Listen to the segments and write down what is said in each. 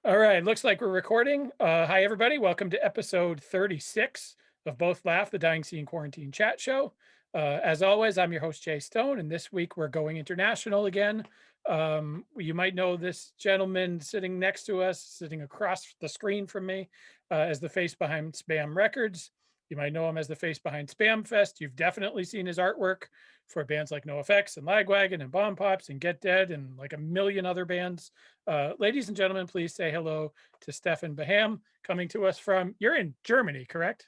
All right, looks like we're recording. Hi, everybody. Welcome to episode 36 of Both Laugh, the Dying Scene Quarantine Chat Show. As always, I'm your host, Jay Stone, and this week we're going international again. You might know this gentleman sitting next to us, sitting across the screen from me, as the face behind SBAM Records. You might know him as the face behind SBAM Fest. You've definitely seen his artwork for bands like NOFX and Lagwagon and Bombpops and Get Dead and like a million other bands. Ladies and gentlemen, please say hello to Stefan Beham, coming to us from, you're in Germany, correct?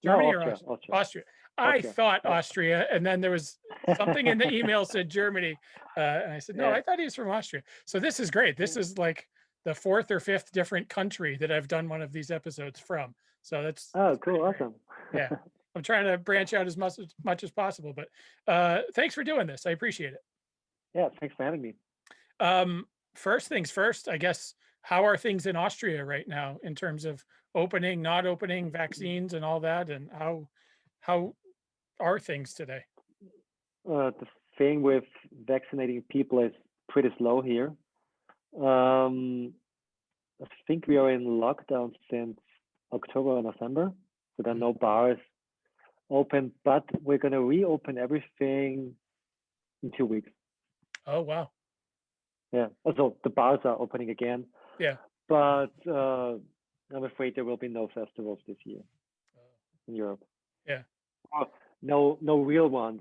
Germany No, or Austria, Austria? Austria, Austria. I Austria. thought Yeah, Austria, and then there was something in the email said Germany. And I said, no, yeah. I thought he was from Austria. So this is great. This is like the fourth or fifth different country that I've done one of these episodes from. So that's Oh, pretty cool, great. awesome. Yeah. I'm trying to branch out as much as possible, but thanks for doing this. I appreciate it. Yeah, thanks for having me. First things first, I guess, how are things in Austria right now in terms of opening, not opening, vaccines and all that, and how are things today? The thing with vaccinating people is pretty slow here. I think we are in lockdown since October or November, so there are no bars open, but we're going to reopen everything in 2 weeks. Oh, wow. Yeah, so the bars are opening again, Yeah. but I'm afraid there will be no festivals this year in Europe. Yeah. No real ones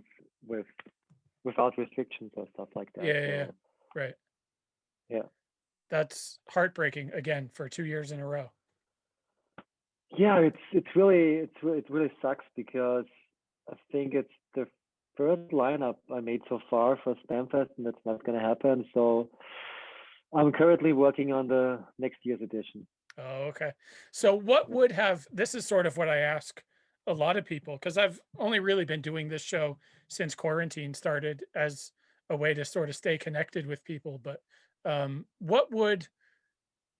without restrictions or stuff like that. Yeah. So, Right. yeah. That's heartbreaking again for 2 years in a row. Yeah, it really sucks because I think it's the first lineup I made so far for SBAM Fest, and that's not going to happen. So I'm currently working on the next year's edition. Oh, okay. So what would have, this is sort of what I ask a lot of people, because I've only really been doing this show since quarantine started as a way to sort of stay connected with people. But what would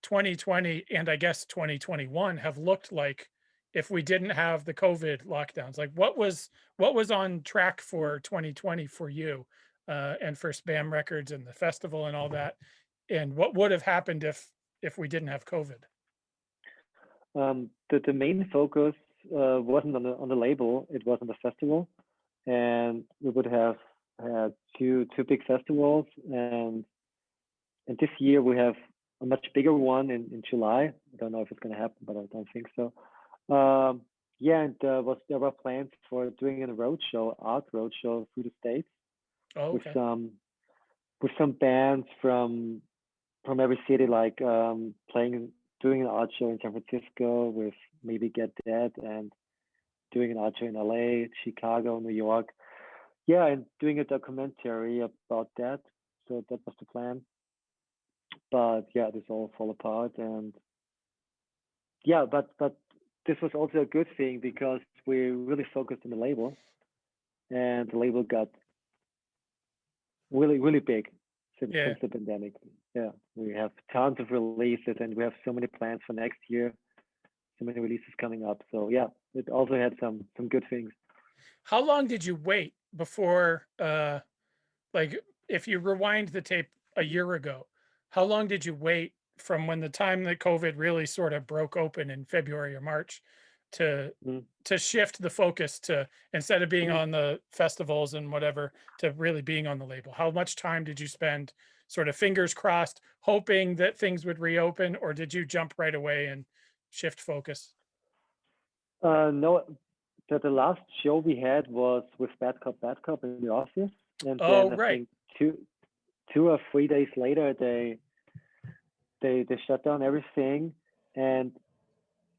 2020 and I guess 2021 have looked like if we didn't have the COVID lockdowns? Like what was on track for 2020 for you and for SBAM Records and the festival and all that? And what would have happened if we didn't have COVID? The main focus wasn't on the label; it was on the festival, and we would have had two big festivals, and this year we have a much bigger one in July. I don't know if it's going to happen, but I don't think so. Yeah, and there were plans for doing a art roadshow through the States Oh, with okay. some bands from every city, like doing an art show in San Francisco with maybe Get Dead, and doing an art show in LA, Chicago, New York. Yeah, and doing a documentary about that. So that was the plan. But yeah, this all fall apart, and yeah, but this was also a good thing because we really focused on the label, and the label got really big since the pandemic. Yeah, we have tons of releases, and we have so many plans for next year, so many releases coming up. So yeah, it also had some good things. How long did you wait before like if you rewind the tape a year ago, how long did you wait from when the time that COVID really sort of broke open in February or March to Mm. shift the focus to, instead of being on the festivals and whatever, to really being on the label? How much time did you spend sort of fingers crossed hoping that things would reopen, or did you jump right away and shift focus? No, the last show we had was with Bad Cop in the office, and Oh, then I right. think two or 3 days later they shut down everything, and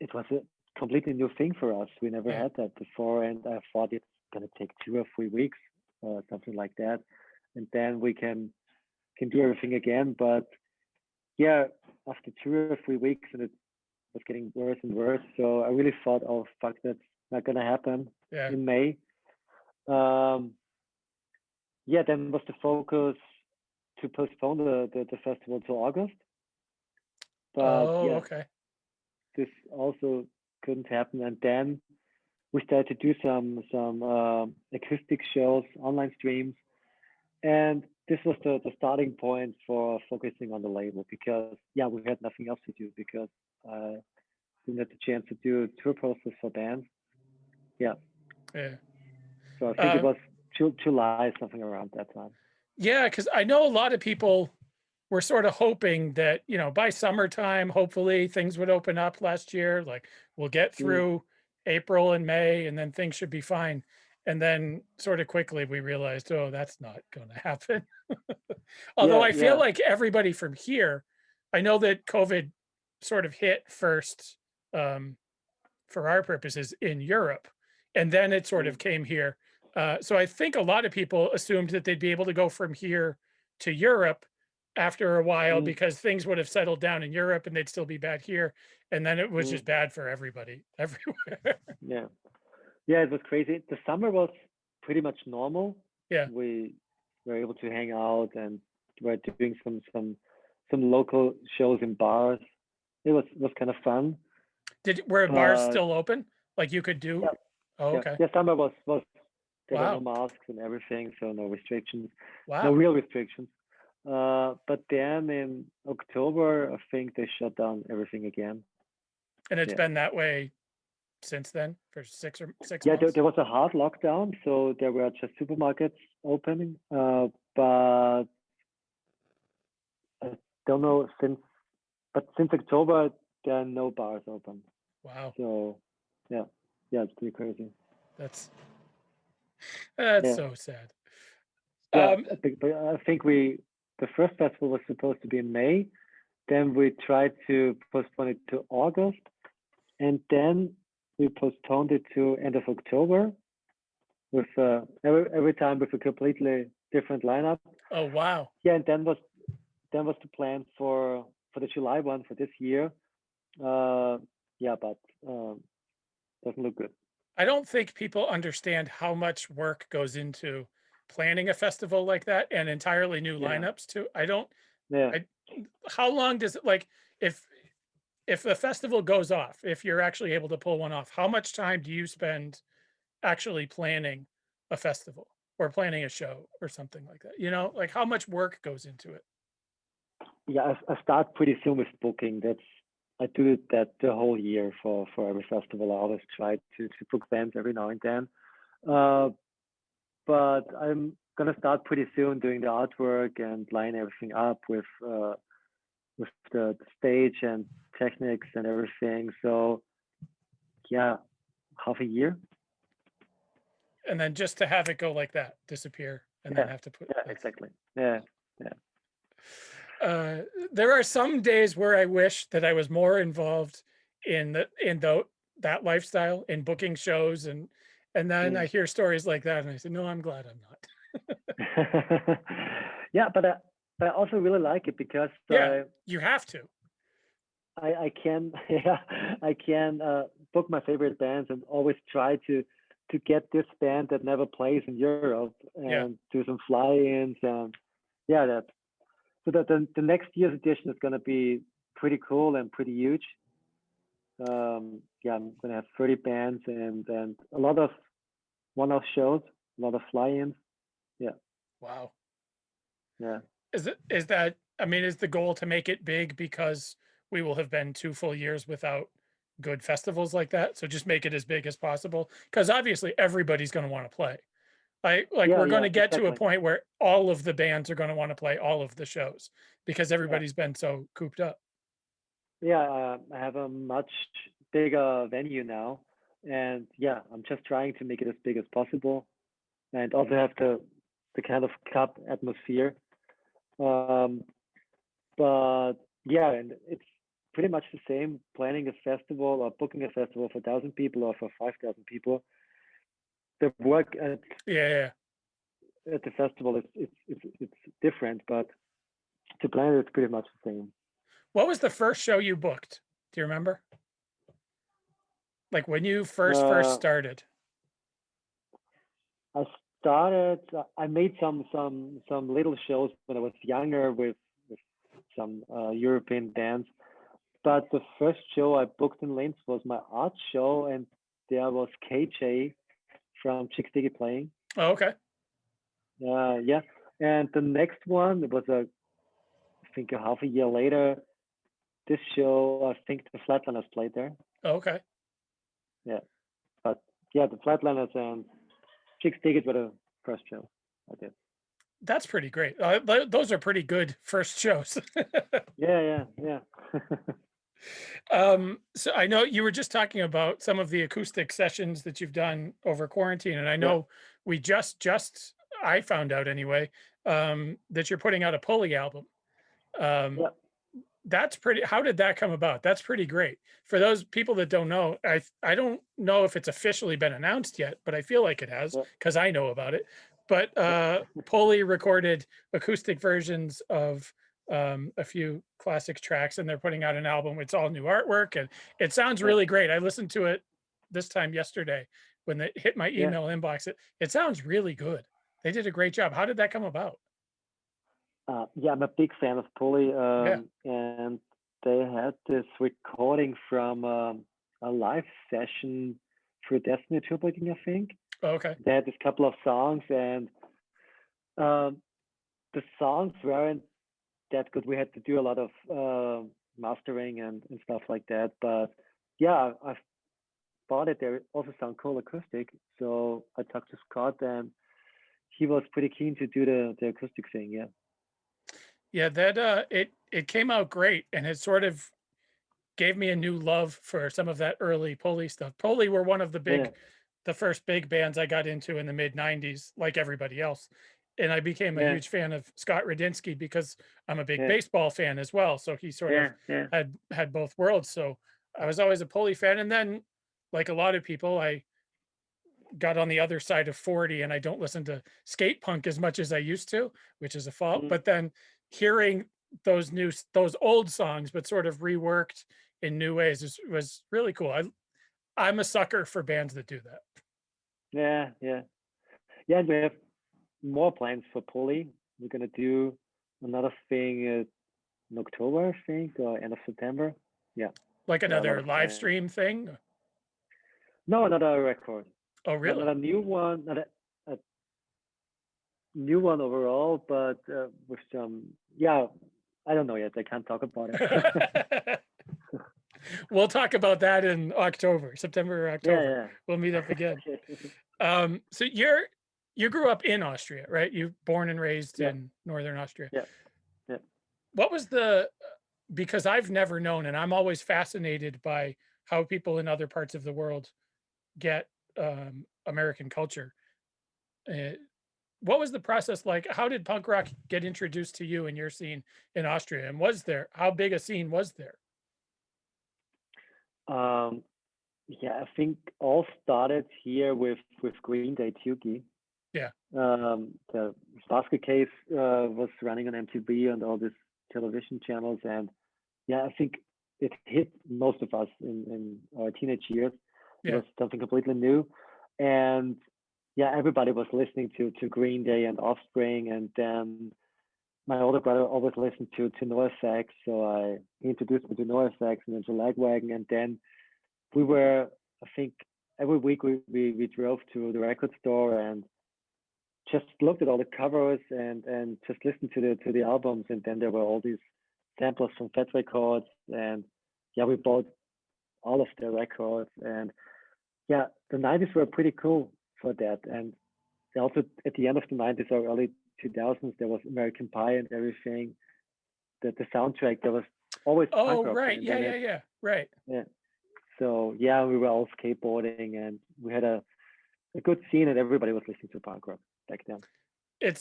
it was a completely new thing for us. We never Yeah. had that before, and I thought it's gonna take 2 or 3 weeks, something like that, and then we can do everything again. But yeah, after 2 or 3 weeks, and it was getting worse and worse. So I really thought, oh fuck, that's not gonna happen Yeah. in May. Yeah, then was the focus to postpone the festival to August. But Oh, yeah, okay. this also couldn't happen. And then we started to do some acoustic shows, online streams, and this was the starting point for focusing on the label, because yeah, we had nothing else to do, because I didn't have the chance to do a tour process for bands. Yeah. Yeah. So I think it was July, something around that time. Yeah, because I know a lot of people were sort of hoping that, you know, by summertime, hopefully things would open up last year. Like we'll get through April and May and then things should be fine. And then sort of quickly we realized, oh, that's not going to happen. Although Yeah, I feel yeah. like everybody from here, I know that COVID sort of hit first for our purposes in Europe, and then it sort of came here. So I think a lot of people assumed that they'd be able to go from here to Europe after a while because things would have settled down in Europe and they'd still be bad here. And then it was just bad for everybody everywhere. Yeah. Yeah, it was crazy. The summer was pretty much normal. Yeah. We were able to hang out and we're doing some local shows in bars. It was kind of fun. Were bars But still open? Like you could do? yeah, Oh, yeah, okay. yeah, summer was there were no Wow. masks and everything, so no restrictions, no Wow. real restrictions. But then in October, I think they shut down everything again. And it's Yeah. been that way since then for 6 Yeah, months? there was a hard lockdown, so there were just supermarkets opening. But I don't know since October there are no bars open. Wow. So yeah, it's pretty crazy. That's Yeah. so sad. Yeah, but I think the first festival was supposed to be in May. Then we tried to postpone it to August, and then we postponed it to end of October, with every time with a completely different lineup. Oh, wow. Yeah, and then was the plan for the July one for this year. Yeah, but doesn't look good. I don't think people understand how much work goes into planning a festival like that and entirely new Yeah, lineups too. yeah. How long does it, like, if a festival goes off, if you're actually able to pull one off, how much time do you spend actually planning a festival or planning a show or something like that? You know, like how much work goes into it? Yeah, I start pretty soon with booking. I do that the whole year for every festival. I always try to book bands every now and then. But I'm gonna start pretty soon doing the artwork and line everything up with the stage and techniques and everything. So yeah, half a year. And then just to have it go like that, disappear, and then Yeah, have to put exactly. Yeah. there are some days where I wish that I was more involved in that lifestyle, in booking shows, and then I hear stories like that and I say, no, I'm glad I'm not. Yeah, but I also really like it because Yeah, you have to. I can I can book my favorite bands and always try to get this band that never plays in Europe and do some fly-ins, and yeah, that so that the next year's edition is going to be pretty cool and pretty huge. Yeah, I'm going to have 30 bands and a lot of one-off shows, a lot of fly-ins. Yeah. Wow. Yeah. Is that, I mean, is the goal to make it big because we will have been 2 full years without good festivals like that? So just make it as big as possible, because obviously everybody's going to want to play. We're going to get to a point where all of the bands are going to want to play all of the shows because everybody's been so cooped up. Yeah, I have a much bigger venue now, and yeah, I'm just trying to make it as big as possible, and also have the kind of club atmosphere. But yeah, and it's pretty much the same planning a festival or booking a festival for 1,000 people or for 5,000 people. The work at the festival it's different, but to plan it's pretty much the same. What was the first show you booked? Do you remember? Like when you first started? I made some little shows when I was younger with some European bands, but the first show I booked in Linz was my art show, and there was KJ from Chick Sticky playing. Oh, okay. Yeah, And the next one, it was I think a half a year later. This show, I think the Flatliners played there. Okay. Yeah, but yeah, the Flatliners and Chicks Dig It were the first show I did. That's pretty great. Those are pretty good first shows. Yeah. So I know you were just talking about some of the acoustic sessions that you've done over quarantine, and I Yeah, know we just I found out anyway, that you're putting out a Pulley album. Um, yeah. that's pretty. How did that come about? That's pretty great. For those people that don't know, I don't know if it's officially been announced yet, but I feel like it has Yeah, because I know about it. But yeah. Pulley recorded acoustic versions of a few classic tracks, and they're putting out an album. It's all new artwork, and it sounds Yeah, really great. I listened to it this time yesterday when it hit my yeah. email inbox. It sounds really good. They did a great job. How did that come about? Yeah, I'm a big fan of Pulley, Yeah. and they had this recording from a live session through Destiny Tour Booking, I think. Okay. They had this couple of songs, and um, the songs weren't that good. We had to do a lot of mastering and stuff like that. But yeah, I thought it. They also sound cool acoustic. So I talked to Scott, and he was pretty keen to do the acoustic thing. Yeah. Yeah, that it came out great, and it sort of gave me a new love for some of that early Pulley stuff. Pulley were one of Yeah. the first big bands I got into in the mid 90s, like everybody else. And I became a Yeah. huge fan of Scott Radinski because I'm a big Yeah. baseball fan as well. So he sort of Yeah. had both worlds. So I was always a Pulley fan. And then, like a lot of people, I got on the other side of 40 and I don't listen to skate punk as much as I used to, which is a fault. Mm. But then hearing those old songs, but sort of reworked in new ways was really cool. I'm a sucker for bands that do that. Yeah. And we have more plans for Pulley. We're gonna do another thing in October, I think, or end of September. Yeah, Like there are a lot another of live plans. stream thing. No, another record. Oh, Not really? a new one, not a new one overall, but with some. Yeah, I don't know yet. I can't talk about it. We'll talk about that in October, September or October. Yeah. We'll meet up again. Okay. So you grew up in Austria, right? You born and raised Yeah. in Northern Austria. Yeah. Yeah. What was because I've never known, and I'm always fascinated by how people in other parts of the world get American culture. Uh, what was the process like? How did punk rock get introduced to you and your scene in Austria? And how big a scene was there? Yeah, I think all started here with Green Day Tuki. Yeah. The basket case was running on MTV and all these television channels, and yeah, I think it hit most of us in our teenage years. It Yeah. was something completely new, and yeah, everybody was listening to Green Day and Offspring, and then my older brother always listened to NOFX, so he introduced me to NOFX and then to Lagwagon, and then we were, I think, every week we drove to the record store and just looked at all the covers and just listened to the albums, and then there were all these samples from Fat Wreck Chords, and yeah, we bought all of their records, and yeah, the 90s were pretty cool for that. And also at the end of the 90s or early 2000s, there was American Pie and everything. The soundtrack, there was always punk Oh, rock right. in it. Yeah. Right. Yeah. So yeah, we were all skateboarding, and we had a good scene, and everybody was listening to punk rock back then.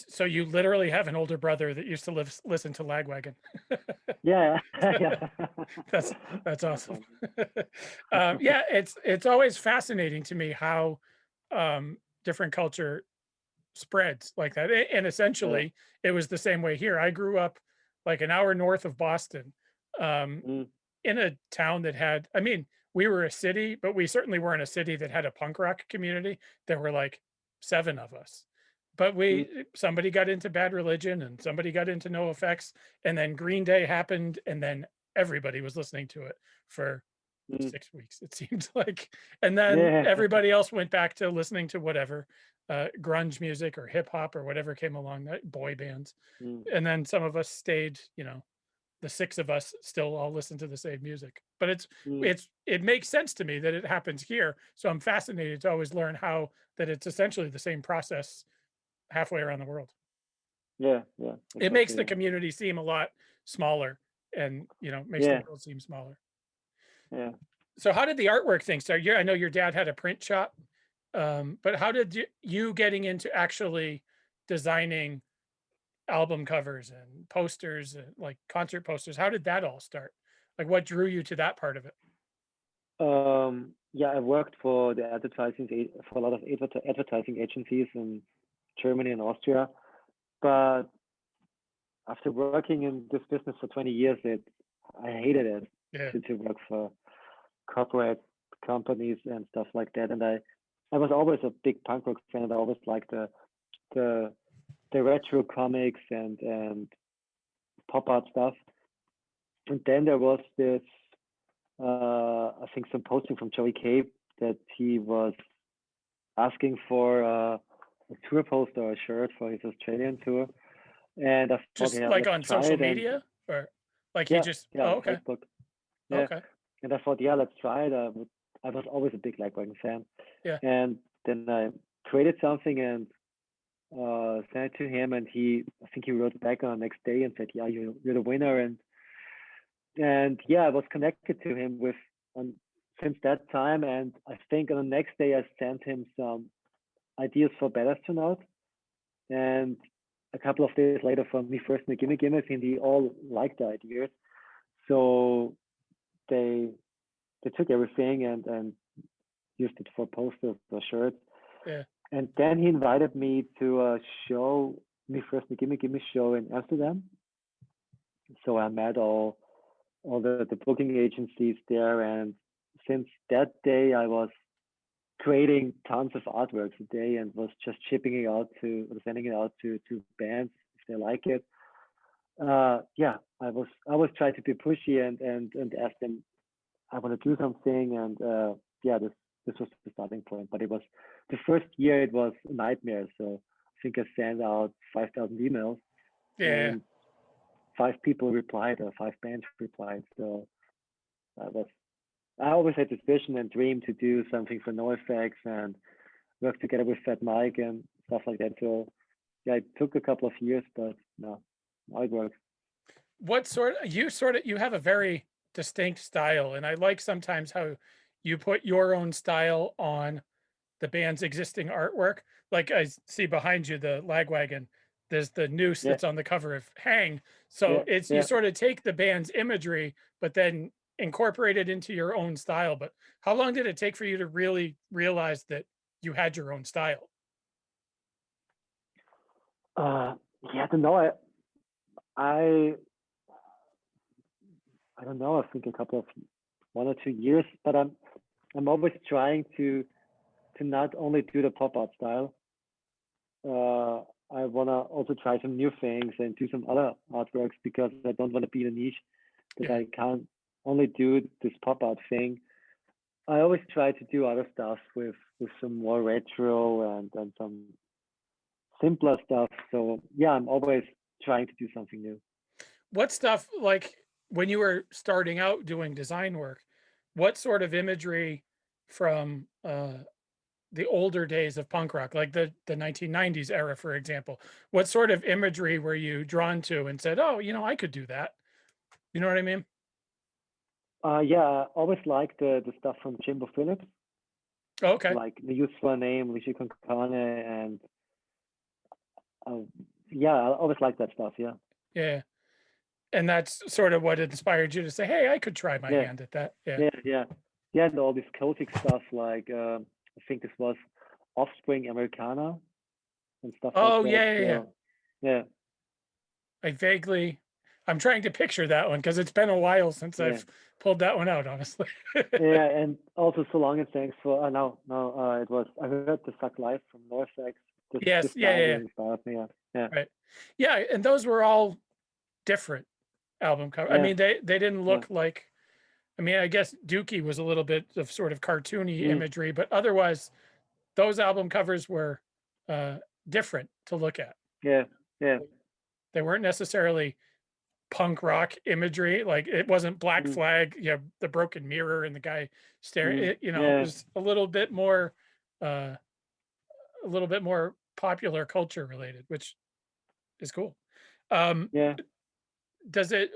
So you literally have an older brother that used to listen to Lagwagon. Yeah. That's awesome. Yeah, it's always fascinating to me how different culture spreads like that. And essentially, it was the same way here. I grew up like an hour north of Boston, Mm. in a town that had, I mean, we were a city, but we certainly weren't a city that had a punk rock community. There were like 7 of us. But Mm. somebody got into Bad Religion and somebody got into NOFX, and then Green Day happened, and then everybody was listening to it for Mm. 6 weeks, it seemed like. And then Yeah. everybody else went back to listening to whatever. grunge music or hip hop or whatever came along, boy bands. mm, And then some of us stayed, the six of us still all listen to the same music. But mm. it makes sense to me that it happens here. So I'm fascinated to always learn how that it's essentially the same process halfway around the world. Yeah, yeah, It makes exactly. the Yeah, community seem a lot smaller and, makes the yeah, world seem smaller. yeah. So how did the artwork thing start? I know your dad had a print shop, but how did you getting into actually designing album covers and posters, and like concert posters? How did that all start? Like, what drew you to that part of it? Yeah, I worked for the for a lot of advertising agencies in Germany and Austria. But after working in this business for 20 years, I hated it Yeah, to work for corporate companies and stuff like that. And I was always a big punk rock fan, and I always liked the the retro comics and pop art stuff. And then there was this, I think, some posting from Joey Cape that he was asking for a tour poster or a shirt for his Australian tour. And I thought, just yeah, like let's on try social it. And media, or like he yeah, just. yeah, Oh, on okay, Facebook. Yeah. okay, And I thought, yeah, let's try it. I was always a big Lagwagon fan. yeah, And then I created something and sent it to him. And I think he wrote back on the next day and said, yeah, you're the winner. And yeah, I was connected to him on since that time. And I think on the next day, I sent him some ideas for Bad Astronaut. And a couple of days later, from Me First and the Gimme Gimmes, and he all liked the ideas. So they took everything and used it for posters or shirts. yeah. And then he invited me to a show, Me First and the Gimme Gimme show in Amsterdam. So I met all the booking agencies there, and since that day I was creating tons of artworks a day and was just sending it out to bands if they like it. Yeah, I was trying to be pushy and ask them I want to do something, and yeah, this was the starting point. But it was the first year, it was a nightmare. So I think I sent out 5,000 emails, Yeah. and 5 people replied or 5 bands replied. So I always had this vision and dream to do something for NOFX and work together with Fat Mike and stuff like that. So yeah, it took a couple of years, but no, now it works. What you have a very distinct style, and I like sometimes how you put your own style on the band's existing artwork. Like I see behind you, the Lagwagon, there's the noose Yeah, that's on the cover of Hang. So yeah, it's you yeah. sort of take the band's imagery, but then incorporate it into your own style. But how long did it take for you to really realize that you had your own style? Uh, yeah, I don't know. I I don't know. I think a couple of 1 or 2 years, but I'm always trying to not only do the pop art style. Uh, I wanna also try some new things and do some other artworks because I don't want to be in a niche that Yeah. I can't only do this pop art thing. I always try to do other stuff with some more retro and some simpler stuff. So yeah, I'm always trying to do something new. What stuff, like when you were starting out doing design work, what sort of imagery from the older days of punk rock, like the 1990s era, for example, what sort of imagery were you drawn to and said, "Oh, I could do that." You know what I mean? Yeah, I always like the stuff from Jimbo Phillips, Oh, okay. like the Use for a Name, Richie Concane, and uh, yeah, I always like that stuff. Yeah, Yeah. And that's sort of what inspired you to say, "Hey, I could try my yeah, hand at that." Yeah. yeah, yeah, and all this Celtic stuff like I think this was Offspring Americana and stuff like Oh, that. yeah, yeah, yeah. So yeah, I vaguely I'm trying to picture that one because it's been a while since yeah, I've pulled that one out, honestly. yeah, and also So Long and Thanks for no, it was I heard the Suck Life from NOFX. This Yes. Yeah, band yeah, yeah. really inspired me. Yeah, yeah, Right. Yeah, and those were all different album cover. I yeah, mean, they didn't yeah. look like. I mean, I guess Dookie was a little bit of sort of cartoony Mm, imagery, but otherwise, those album covers were. different to look at. Yeah, yeah. They weren't necessarily punk rock imagery. Like it wasn't Black Mm, Flag, the broken mirror and the guy staring. mm, It yeah, was uh, a little bit more popular culture related, which is cool. Um, yeah. does it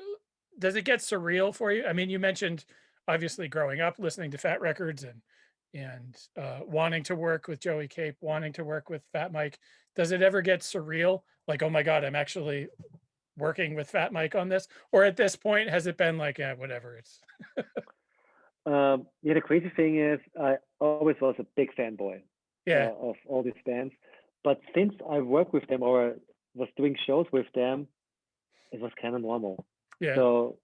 get surreal for you? I mean, you mentioned obviously growing up listening to Fat Records and wanting to work with Joey Cape, wanting to work with Fat Mike. Does it ever get surreal? Like, oh my God, I'm actually working with Fat Mike on this? Or at this point, has it been like, yeah, whatever? It's Yeah, the crazy thing is, I always was a big fanboy yeah, of all these bands. But since I worked with them or was doing shows with them, it was kind of normal. yeah, So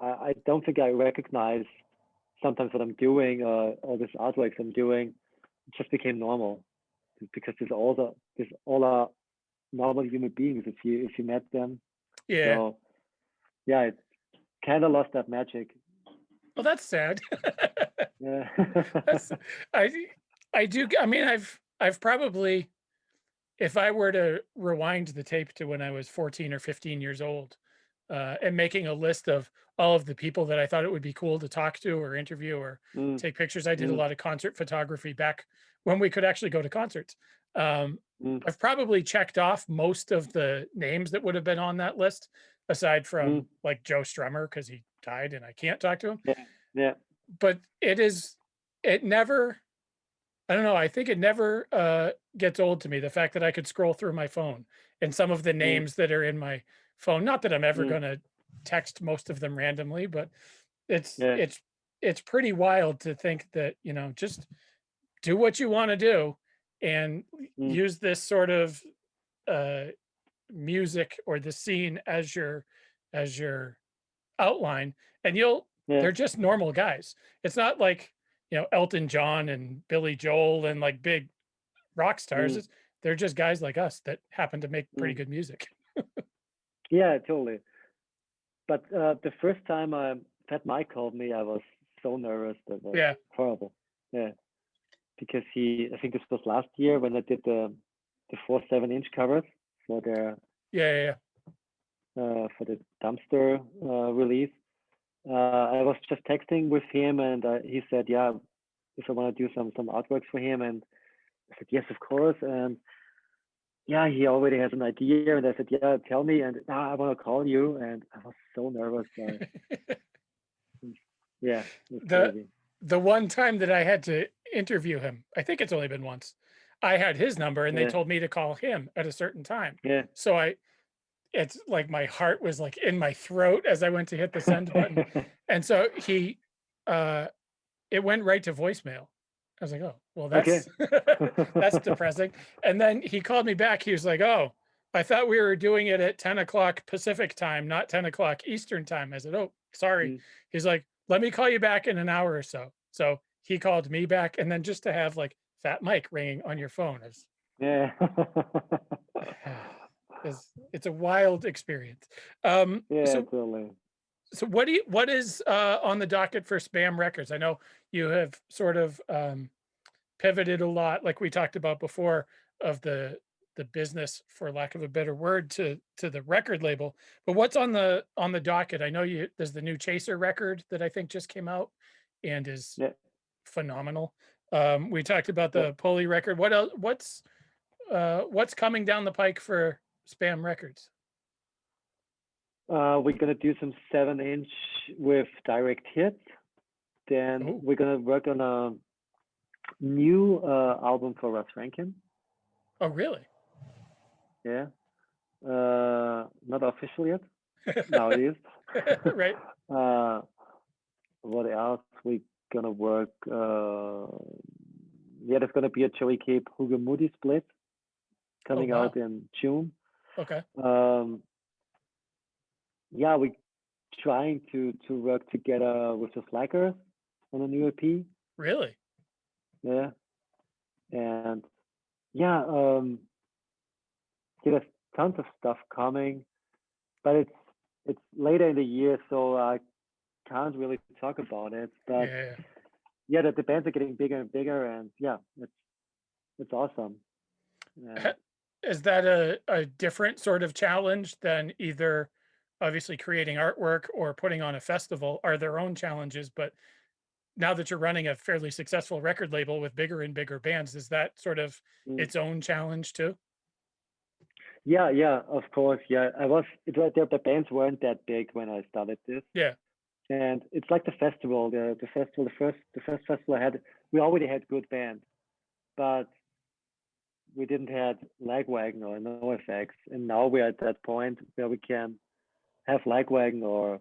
I don't think I recognize sometimes what I'm doing, all this artworks I'm doing. It just became normal because these all are normal human beings if you met them. yeah. So yeah, it kind of lost that magic. Well, that's sad. Yeah. That's I I do. I mean, I've probably, if I were to rewind the tape to when I was 14 or 15 years old, and making a list of all of the people that I thought it would be cool to talk to or interview or Mm, take pictures. I did a mm, lot of concert photography back when we could actually go to concerts. Um, mm, I've probably checked off most of the names that would have been on that list, aside mm. from like Joe Strummer because he died and I can't talk to him. Yeah, yeah. But it never, I don't know. I think it never gets old to me. The fact that I could scroll through my phone and some of the Mm, names that are in my phone. Not that I'm ever mm, going to text most of them randomly, but it's yeah. it's it's pretty wild to think that just do what you want to do and Mm, use this sort of uh, music or the scene as your outline, and yeah. they're just normal guys. It's not like Elton John and Billy Joel and like big rock stars. Mm, They're just guys like us that happen to make pretty mm. good music. Yeah, totally. But the first time Fat Mike called me, I was so nervous. That was Yeah, horrible. Yeah, because I think this was last year when I did the 4/7 inch covers for their yeah, yeah, yeah. for the dumpster release. I was just texting with him, and he said, "Yeah, if I want to do some artworks for him," and I said, "Yes, of course." And yeah, he already has an idea, and I said, "Yeah, tell me." And I want to call you, and I was so nervous. Yeah, it was the crazy. the one time that I had to interview him, I think it's only been once. I had his number and they Yeah, told me to call him at a certain time. yeah. So it's like my heart was like in my throat as I went to hit the send button. And so uh it went right to voicemail. I was like, "Oh, well, Okay. that's that's depressing." And then he called me back. He was like, "Oh, I thought we were doing it at 10 o'clock Pacific time, not 10 o'clock Eastern time." I said, "Oh, sorry." Mm, He's like, "Let me call you back in an hour or so." So he called me back, and then just to have like Fat Mike ringing on your phone yeah. it's a wild experience. Um, Yeah, so totally. so what is on the docket for SBAM Records? I know you have sort of pivoted a lot, like we talked about before, of the business, for lack of a better word, to the record label. But what's on the docket? I know there's the new Chaser record that I think just came out and is Yeah, phenomenal. We talked about yeah. the Pulley record. What else? What's coming down the pike for SBAM Records? We're gonna do some 7-inch with direct hits. Then Oh, we're gonna work on a new album for Russ Rankin. oh, really? Yeah. Not official yet. Now it is. Right. What else we gonna work? Yeah, there's gonna be a Joey Cape Hugo Moody split Oh, coming out wow. in June. Okay. Um, yeah, we trying to work together with the Slackers on a new EP. Really? Yeah, and yeah, yeah, there's tons of stuff coming, but it's later in the year, so I can't really talk about it. But Yeah. yeah, the bands are getting bigger and bigger, and yeah, it's awesome. Ha- Is that a different sort of challenge than either obviously creating artwork or putting on a festival are their own challenges, but now that you're running a fairly successful record label with bigger and bigger bands, is that sort of Mm. its own challenge too? Yeah, yeah, of course. Yeah, the bands weren't that big when I started this, Yeah. and it's like the festival. The festival, the first festival I had, we already had good bands, but we didn't have Lagwagon or NOFX, and now we're at that point where we can have Lagwagon or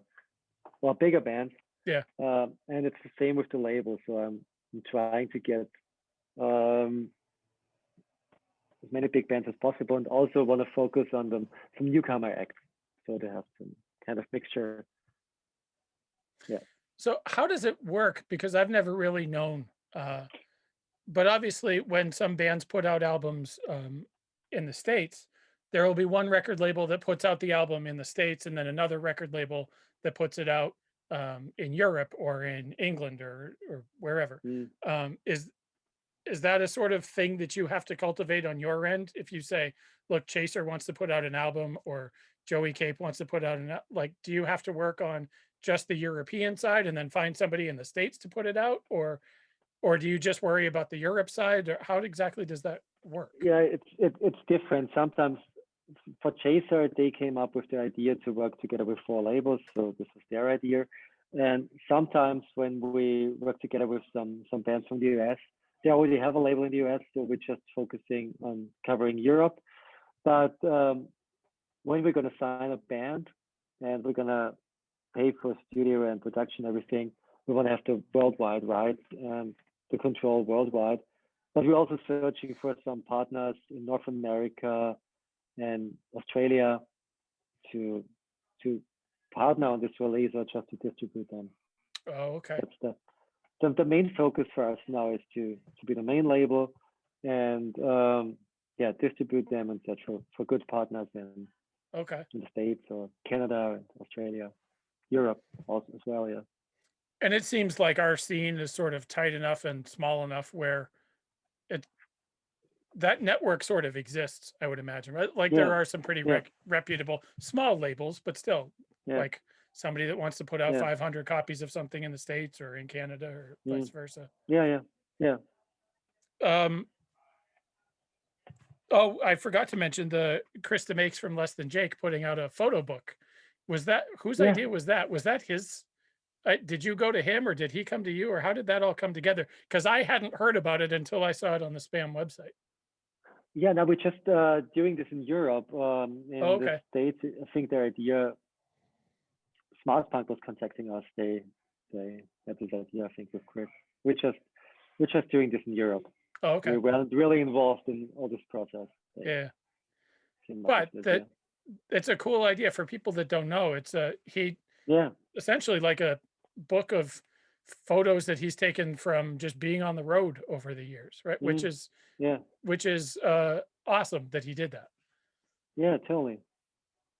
bigger bands. Yeah. And it's the same with the label. So I'm trying to get as many big bands as possible, and also want to focus on some newcomer acts, so they have some kind of mixture. Yeah. So how does it work? Because I've never really known. But obviously, when some bands put out albums in the States, there will be one record label that puts out the album in the States, and then another record label that puts it out in Europe or in England or wherever. Mm. Is that a sort of thing that you have to cultivate on your end? If you say, look, Chaser wants to put out an album or Joey Cape wants to put out like, do you have to work on just the European side and then find somebody in the States to put it out? Or do you just worry about the Europe side? Or how exactly does that work? Yeah, it's different. Sometimes for Chaser, they came up with the idea to work together with four labels, so this was their idea. And sometimes when we work together with some bands from the US, they already have a label in the US, so we're just focusing on covering Europe. But when we're gonna sign a band and we're gonna pay for studio and production, everything, we want to have the worldwide rights and the control worldwide. But we're also searching for some partners in North America and Australia to partner on this release or just to distribute them. Oh, okay. That's the main focus for us now is to be the main label and yeah, distribute them and such for good partners in the States or Canada and Australia, Europe also as well. Yeah. And it seems like our scene is sort of tight enough and small enough where it that network sort of exists, I would imagine, right? Like there are some pretty reputable small labels, but still like somebody that wants to put out 500 copies of something in the States or in Canada or vice versa. Yeah. Oh, I forgot to mention the Krista Makes from Less Than Jake putting out a photo book. Was that whose idea was that? Was that his? Did you go to him or did he come to you or how did that all come together? Because I hadn't heard about it until I saw it on the SBAM website. Yeah, now we're just doing this in Europe. In the States, I think their idea, Smart Punk was contacting us. They had this idea, I think, with Chris. We're just doing this in Europe. Oh, okay. We weren't really involved in all this process. Yeah. But it's a cool idea for people that don't know. It's essentially like a book of photos that he's taken from just being on the road over the years, right? Which is awesome that he did that. Yeah, totally.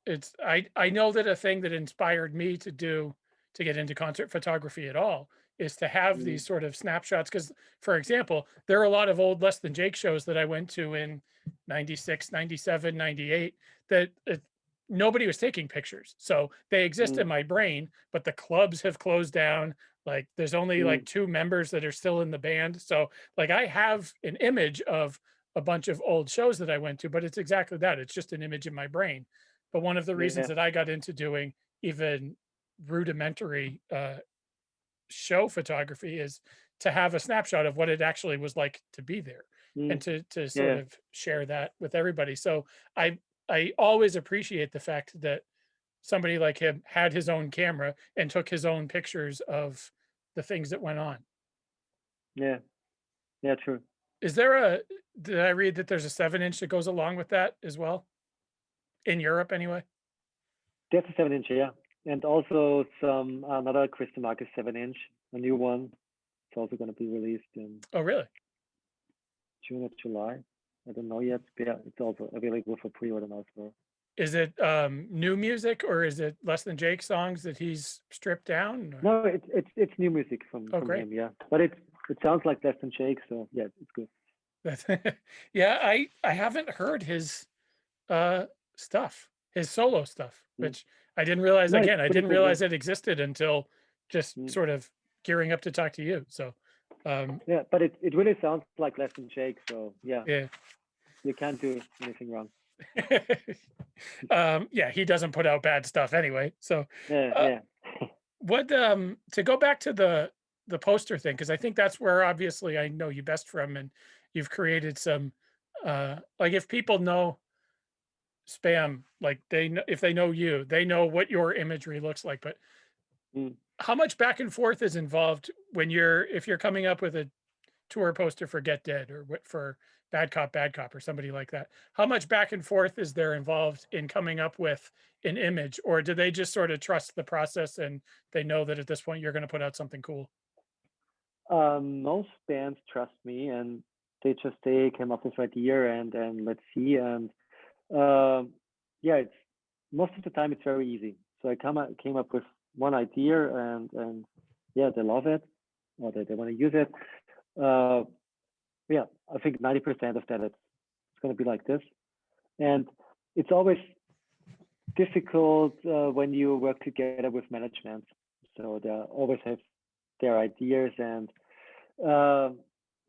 It's I know that a thing that inspired me to get into concert photography at all is to have these sort of snapshots. Because, for example, there are a lot of old Less Than Jake shows that I went to in 96, 97, 98 that nobody was taking pictures. So they exist in my brain, but the clubs have closed down. Like there's only like 2 members that are still in the band. So like I have an image of a bunch of old shows that I went to, but it's exactly that. It's just an image in my brain. But one of the reasons that I got into doing even rudimentary show photography is to have a snapshot of what it actually was like to be there and to sort of share that with everybody. So I always appreciate the fact that somebody like him had his own camera and took his own pictures of the things that went on. Yeah, true. Is there did I read that there's a 7-inch that goes along with that as well? In Europe anyway? There's a 7-inch, yeah. And also another Krista Marcus 7-inch, a new one. It's also going to be released in really? June or July. I don't know yet. Yeah, it's also available for pre-order now. So. Is it new music or is it Less Than Jake songs that he's stripped down? Or? No, it's new music from him, yeah. But it sounds like Less Than Jake, so yeah, it's good. That's yeah, I haven't heard his uh stuff, his solo stuff, Mm. which I didn't realize, No, it's again, I pretty didn't good. Yeah. realize it existed until just Mm. sort of gearing up to talk to you. So um Yeah, but it really sounds like Left and Shake. So yeah, yeah. you can't do anything wrong. Yeah, he doesn't put out bad stuff anyway. So Yeah, uh yeah. what to go back to the poster thing, because I think that's where obviously I know you best from, and you've created some like if people know spam, like they know, if they know you, they know what your imagery looks like. But Mm. how much back and forth is involved when you're if you're coming up with a tour poster for Get Dead or what for Bad Cop or somebody like that? How much back and forth is there involved in coming up with an image, or do they just sort of trust the process and they know that at this point you're going to put out something cool? Most bands trust me, and they just say came up with this idea, and let's see. And um, yeah, it's most of the time it's very easy. So came up with one idea, and yeah, they love it, or they want to use it. Uh, yeah, I think 90% of that it's going to be like this, and it's always difficult when you work together with management. So they always have their ideas, and uh,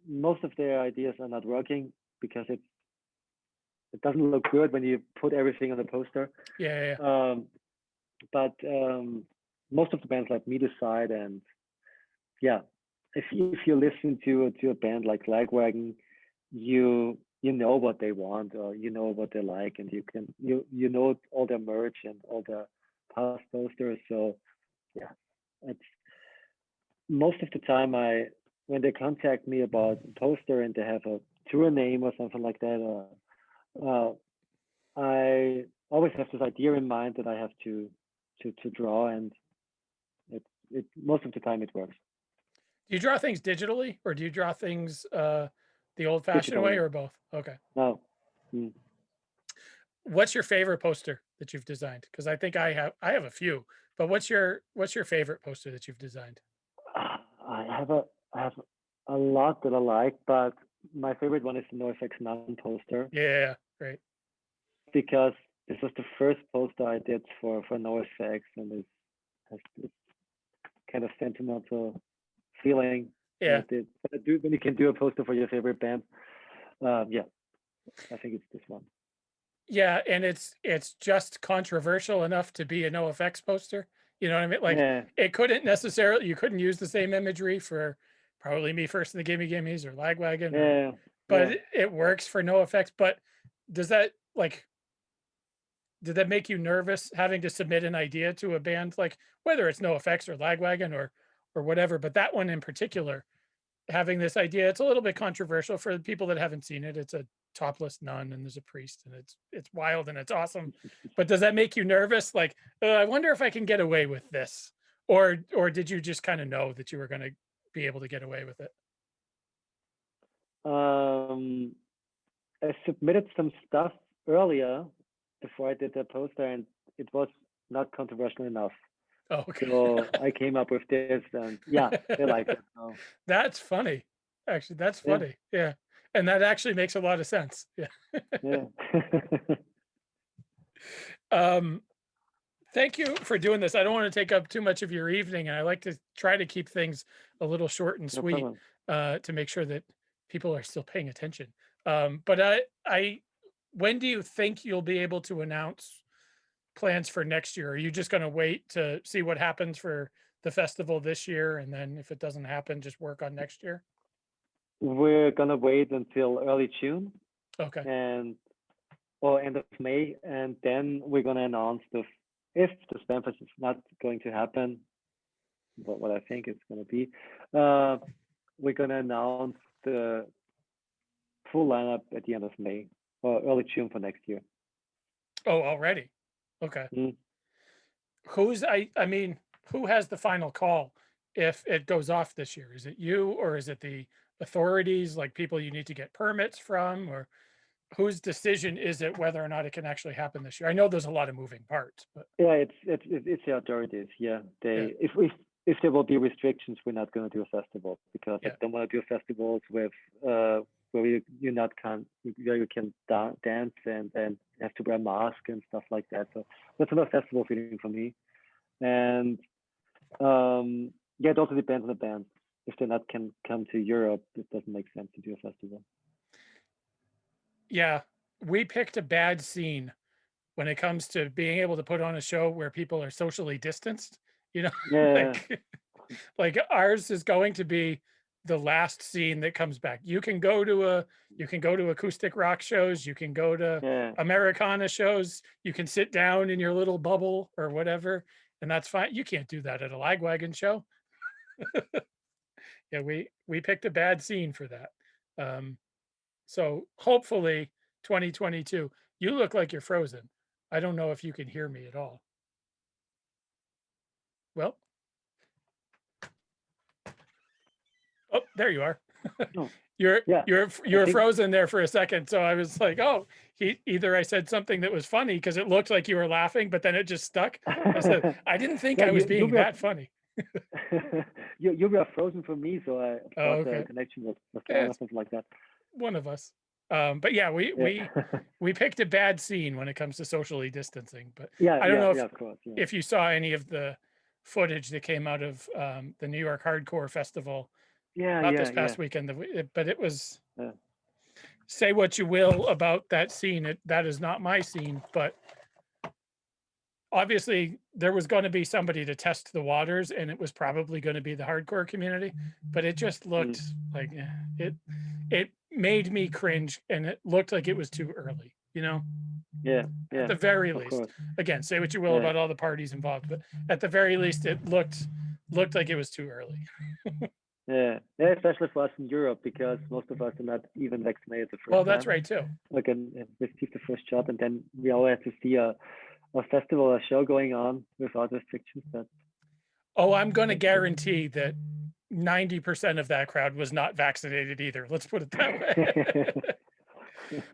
most of their ideas are not working because it doesn't look good when you put everything on the poster. Yeah, yeah, yeah. But most of the bands let me decide, and yeah, if you listen to a band like Lagwagon, you know what they want, or you know what they like, and you know all their merch and all the past posters. So yeah, it's most of the time I when they contact me about a poster and they have a tour name or something like that, I always have this idea in mind that I have to draw, and it most of the time it works Do you draw things digitally or do you draw things the old fashioned way digitally. or both? Okay. No, mm, What's your favorite poster that you've designed? Because I think I have a few, but what's your favorite poster that you've designed? I have a lot that I like, but my favorite one is the NOFX non poster Yeah, great. because this was the first poster I did for NOFX, and it has this kind of sentimental feeling Yeah. when you can do a poster for your favorite band. Yeah, I think it's this one. Yeah, and it's just controversial enough to be a NoFX poster. You know what I mean? Like Yeah, it couldn't necessarily you couldn't use the same imagery for probably Me First and the Gimme Gimmes or Lagwagon or yeah, but yeah. it works for NoFX. But does that like did that make you nervous having to submit an idea to a band like whether it's NoFX or Lagwagon or whatever, but that one in particular, having this idea, it's a little bit controversial for the people that haven't seen it. It's a topless nun and there's a priest and it's wild and it's awesome. But does that make you nervous? Like, I wonder if I can get away with this, or did you just kind of know that you were going to be able to get away with it? Um, I submitted some stuff earlier before I did the poster, and it was not controversial enough. Oh, okay. So I came up with this, and yeah, they liked it. So That's funny. Actually, that's yeah, funny. Yeah. And that actually makes a lot of sense. Yeah. yeah, Um, Thank you for doing this. I don't want to take up too much of your evening, and I like to try to keep things a little short and no sweet problem. to make sure that people are still paying attention. But when do you think you'll be able to announce plans for next year? Are you just going to wait to see what happens for the festival this year, and then if it doesn't happen, just work on next year? We're gonna wait until early June Okay. and or end of May, and then we're gonna announce the if the Spam Fest is not going to happen, but what I think it's gonna be, uh, we're gonna announce the full lineup at the end of May or early June for next year. Oh, already. Okay. Mm. I mean, who has the final call if it goes off this year? Is it you or is it the authorities, like people you need to get permits from, or whose decision is it whether or not it can actually happen this year? I know there's a lot of moving parts, but Yeah, it's the authorities. Yeah, yeah, they if there will be restrictions, we're not going to do a festival because I yeah, don't want to do festivals with uh, where you can dance and have to wear a mask and stuff like that. So that's another festival feeling for me. And yeah, it also depends on the band. If they not can come to Europe, it doesn't make sense to do a festival. Yeah, we picked a bad scene when it comes to being able to put on a show where people are socially distanced, you know, Yeah, like ours is going to be the last scene that comes back. You can go to acoustic rock shows, you can go to yeah, Americana shows, you can sit down in your little bubble or whatever, and that's fine. You can't do that at a Lagwagon show. Yeah, we picked a bad scene for that. So hopefully 2022. You look like you're frozen. I don't know if you can hear me at all. Well, oh, there you are. no, You're yeah. you're I you're think frozen there for a second. So I was like, oh, either I said something that was funny because it looked like you were laughing, but then it just stuck. I said, I didn't think yeah, I was you being were that funny. you were frozen for me, so I Oh, thought the okay. connection was Yeah, down or it's something like that. one of us. But yeah, we Yeah, we we picked a bad scene when it comes to socially distancing. But yeah, I don't yeah, know yeah. Of course, yeah. if you saw any of the footage that came out of the New York Hardcore Festival, Yeah, not yeah, this yeah, past weekend, but it was, yeah. say what you will about that scene. That is not my scene, but obviously there was going to be somebody to test the waters, and it was probably going to be the hardcore community, but it just looked like it made me cringe, and it looked like it was too early, you know, Yeah, at yeah, the very of least. course. Again, say what you will Yeah, about all the parties involved, but at the very least it looked like it was too early. yeah, yeah. Especially for us in Europe, because most of us are not even vaccinated the Well, first that's time. right too. Like, and receive the first shot, and then we all have to see a festival, a show going on without restrictions. That Oh, I'm going to guarantee that 90% of that crowd was not vaccinated either. Let's put it that way.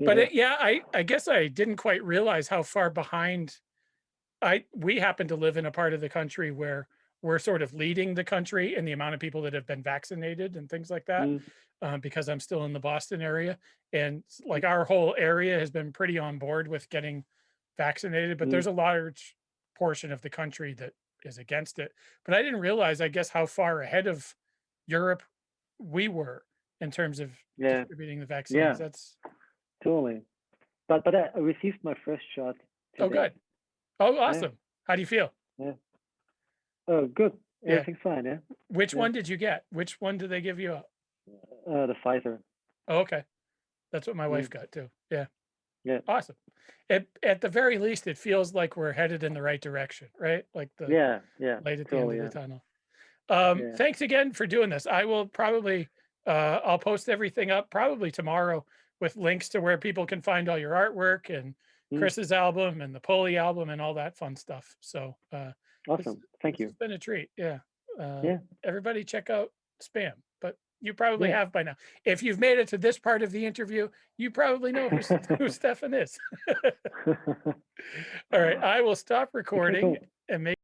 But yeah, yeah, I guess I didn't quite realize how far behind we happen to live in a part of the country where we're sort of leading the country in the amount of people that have been vaccinated and things like that, mm, because I'm still in the Boston area. And like our whole area has been pretty on board with getting vaccinated, but mm, there's a large portion of the country that is against it. But I didn't realize, I guess, how far ahead of Europe we were in terms of yeah, distributing the vaccines. yeah, That's totally. But I received my first shot oh today. good. Oh, Yeah, awesome. How do you feel? yeah. Oh, good. Yeah. Everything's fine. Yeah, Which yeah. one did you get? Which one did they give you? The Pfizer. Oh, okay. That's what my Yeah, wife got too. Yeah. yeah, Awesome. At the very least, it feels like we're headed in the right direction, right? Like the yeah, yeah. light at the end Totally. of the Yeah, tunnel. yeah. Thanks again for doing this. I will probably I'll post everything up probably tomorrow with links to where people can find all your artwork and Mm, Chris's album and the Pulley album and all that fun stuff. So this awesome. Thank this you. has been a treat. Yeah. Uh, Yeah, Everybody check out SBAM, but you probably yeah. have by now. If you've made it to this part of the interview, you probably know who Stefan is. All right, I will stop Okay, recording cool. and make